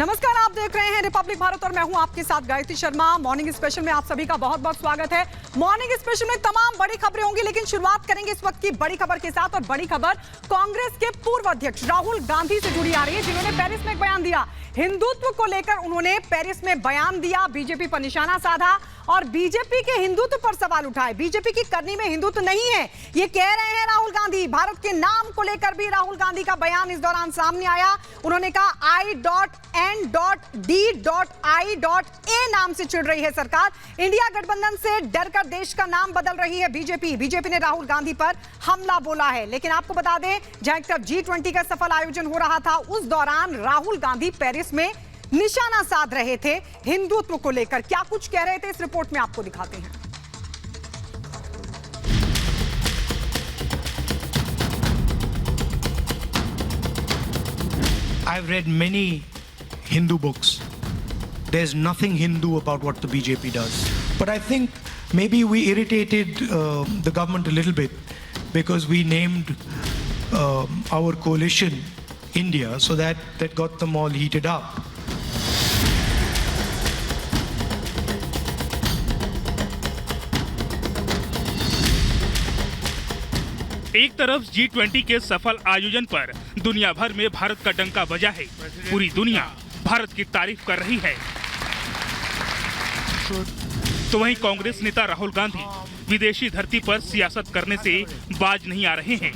नमस्कार, आप देख रहे हैं रिपब्लिक भारत और मैं हूं आपके साथ गायत्री शर्मा। मॉर्निंग स्पेशल में आप सभी का बहुत बहुत स्वागत है। मॉर्निंग स्पेशल में तमाम बड़ी खबरें होंगी, लेकिन शुरुआत करेंगे इस वक्त की बड़ी खबर के साथ। और बड़ी खबर कांग्रेस के पूर्व अध्यक्ष राहुल गांधी से जुड़ी आ रही है, जिन्होंने पेरिस में एक बयान दिया। हिंदुत्व को लेकर उन्होंने पेरिस में बयान दिया, बीजेपी पर निशाना साधा और बीजेपी के हिंदुत्व पर सवाल उठाए। बीजेपी की करनी में हिंदुत्व नहीं है, ये कह रहे हैं राहुल गांधी। भारत के नाम को लेकर भी राहुल गांधी का बयान इस दौरान सामने आया। उन्होंने कहा I.N.D.I.A नाम से चिढ़ रही है सरकार। इंडिया गठबंधन से डरकर देश का नाम बदल रही है बीजेपी ने राहुल गांधी पर हमला बोला है। लेकिन आपको बता दें, जहां एक तरफ G20 का सफल आयोजन हो रहा था, उस दौरान राहुल गांधी पेरिस में निशाना साध रहे थे हिंदुत्व को लेकर। क्या कुछ कह रहे थे, इस रिपोर्ट में आपको दिखाते हैं। I've read many Hindu books. There's nothing Hindu about what the BJP does. But I think maybe we irritated the government a little bit because we named our coalition India, so that got them all heated up. एक तरफ G20 के सफल आयोजन पर दुनिया भर में भारत का डंका बजा है। पूरी दुनिया भारत की तारीफ कर रही है। तो वहीं कांग्रेस नेता राहुल गांधी विदेशी धरती पर सियासत करने से बाज नहीं आ रहे हैं।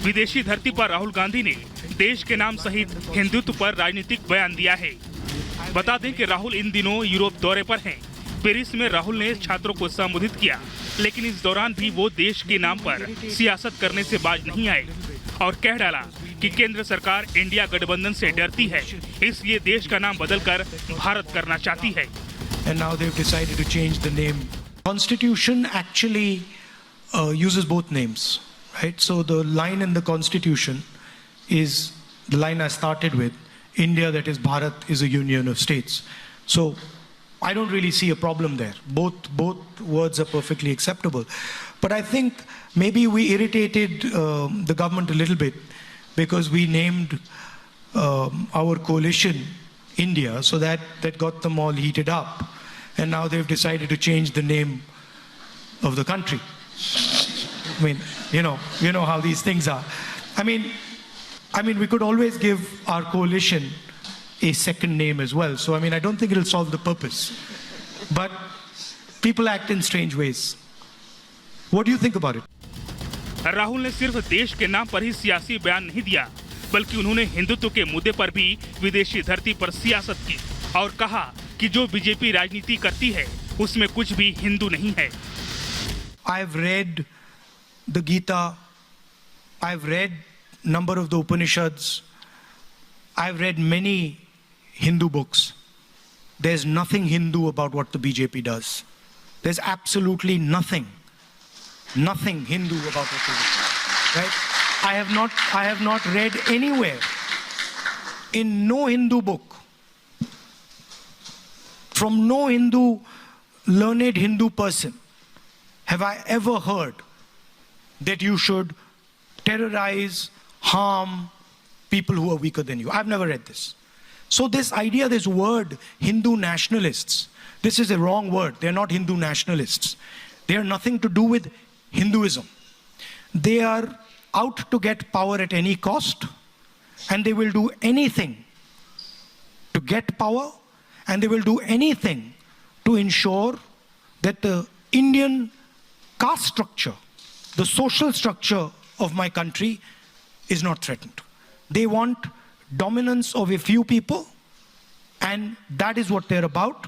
विदेशी धरती पर राहुल गांधी ने देश के नाम सहित हिंदुत्व पर राजनीतिक बयान दिया है। बता दें कि राहुल इन दिनों यूरोप दौरे पर हैं। पेरिस में राहुल ने छात्रों को संबोधित किया, लेकिन इस दौरान भी वो देश के नाम पर सियासत करने से बाज नहीं आए और कह डाला कि केंद्र सरकार इंडिया गठबंधन से डरती है, इसलिए देश का नाम बदलकर भारत करना चाहती है। And now they've decided to change the name. Constitution actually uses both names, right? So the line in the Constitution is the line I started with. India, that is Bharat, is a union of states. So I don't really see a problem there. Both words are perfectly acceptable. But I think maybe we irritated the government a little bit because we named our coalition India, so that got them all heated up. And now they've decided to change the name of the country. I mean, you know how these things are. I mean, we could always give our coalition a second name as well. So, I mean, I don't think it'll solve the purpose. But people act in strange ways. What do you think about it? Rahul ने सिर्फ देश के नाम पर ही सियासी बयान नहीं दिया, बल्कि उन्होंने हिंदुत्व के मुद्दे पर भी विदेशी धरती पर सियासत की और कहा कि जो बीजेपी राजनीति करती है उसमें कुछ भी हिंदू नहीं है। I've read the Gita. I've read number of the Upanishads. I've read many Hindu books. There's nothing Hindu about what the BJP does. There's absolutely nothing Hindu about what they do. Right? I have not read anywhere in no Hindu book, from no learned Hindu person, have I ever heard that you should terrorize, harm people who are weaker than you. I've never read this. So this idea, this word Hindu nationalists, this is a wrong word. They're not Hindu nationalists. They are nothing to do with Hinduism. They are out to get power at any cost, and they will do anything to get power, and they will do anything to ensure that the Indian caste structure, the social structure of my country is not threatened. They want dominance of a few people, and that is what they're about.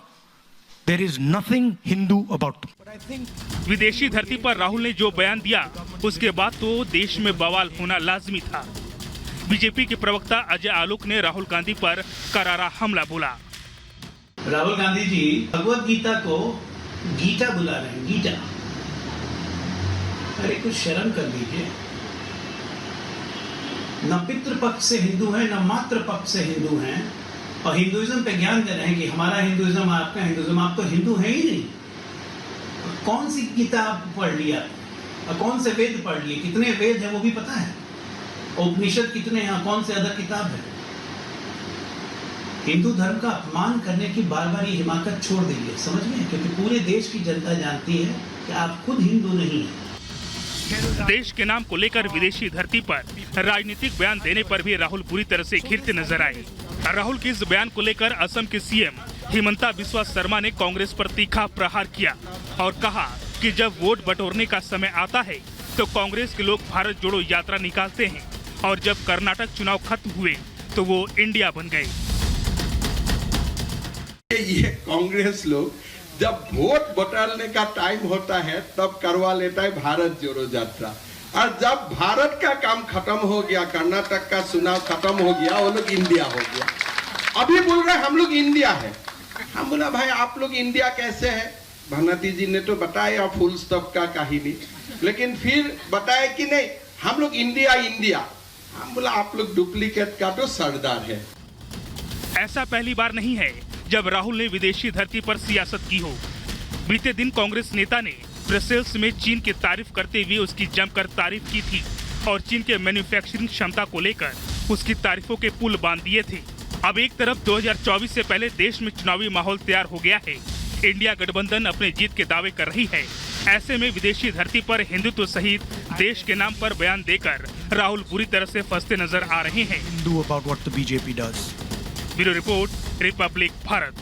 There is nothing Hindu about them. But I think विदेशी धरती पर राहुल ने जो बयान दिया, उसके बाद तो देश में बवाल होना लाजमी था। बीजेपी के प्रवक्ता अजय आलोक ने राहुल गांधी पर करारा हमला बोला। राहुल गांधी जी भगवत गीता को गीता बुला रहे हैं, गीता। अरे कुछ शर्म कर लीजिए। न पितृ पक्ष से हिंदू हैं, न मातृ पक्ष से हिंदू हैं, और हिंदुइज्म पे ज्ञान दे रहे हैं कि हमारा हिंदुइज्म, आपका हिंदुइज्म। आप तो हिंदू हैं ही नहीं। कौन सी किताब पढ़ लिया और कौन से वेद पढ़ लिए? कितने वेद हैं वो भी पता है? उपनिषद कितने हैं? कौन से अदर किताब है? हिंदू धर्म का अपमान करने की बार बार ये हिमाकत छोड़ दीजिए, समझ में, क्योंकि पूरे देश की जनता जानती है कि आप खुद हिंदू नहीं हैं। देश के नाम को लेकर विदेशी धरती पर राजनीतिक बयान देने पर भी राहुल बुरी तरह से घिरते नजर आए। राहुल के इस बयान को लेकर असम के सीएम हिमंता बिस्वा शर्मा ने कांग्रेस पर तीखा प्रहार किया और कहा कि जब वोट बटोरने का समय आता है तो कांग्रेस के लोग भारत जोड़ो यात्रा निकालते हैं और जब कर्नाटक चुनाव खत्म हुए तो वो इंडिया बन गए। ये कांग्रेस लोग जब वोट बटोरने का टाइम होता है तब करवा लेता है भारत जोड़ो यात्रा, और जब भारत का काम खत्म हो गया, कर्नाटक का चुनाव खत्म हो गया, वो लोग इंडिया हो गया। अभी बोल रहे हम लोग इंडिया है। हम बोला भाई आप लोग इंडिया कैसे है? भानुमति जी ने तो बताया फुल स्टॉप का कहानी, लेकिन फिर बताया कि नहीं हम लोग इंडिया इंडिया। हम बोला आप लोग डुप्लीकेट का तो सरदार है। ऐसा पहली बार नहीं है जब राहुल ने विदेशी धरती पर सियासत की हो। बीते दिन कांग्रेस नेता ने ब्रसेल्स में चीन की तारीफ करते हुए उसकी जमकर तारीफ की थी और चीन के मैन्युफैक्चरिंग क्षमता को लेकर उसकी तारीफों के पुल बांध दिए थे। अब एक तरफ 2024 से पहले देश में चुनावी माहौल तैयार हो गया है, इंडिया गठबंधन अपने जीत के दावे कर रही है। ऐसे में विदेशी धरती पर हिंदुत्व सहित देश के नाम पर बयान देकर राहुल बुरी तरह से फंसते नजर आ रहे हैं। Do about what the BJP does. Bureau report, Republic Bharat.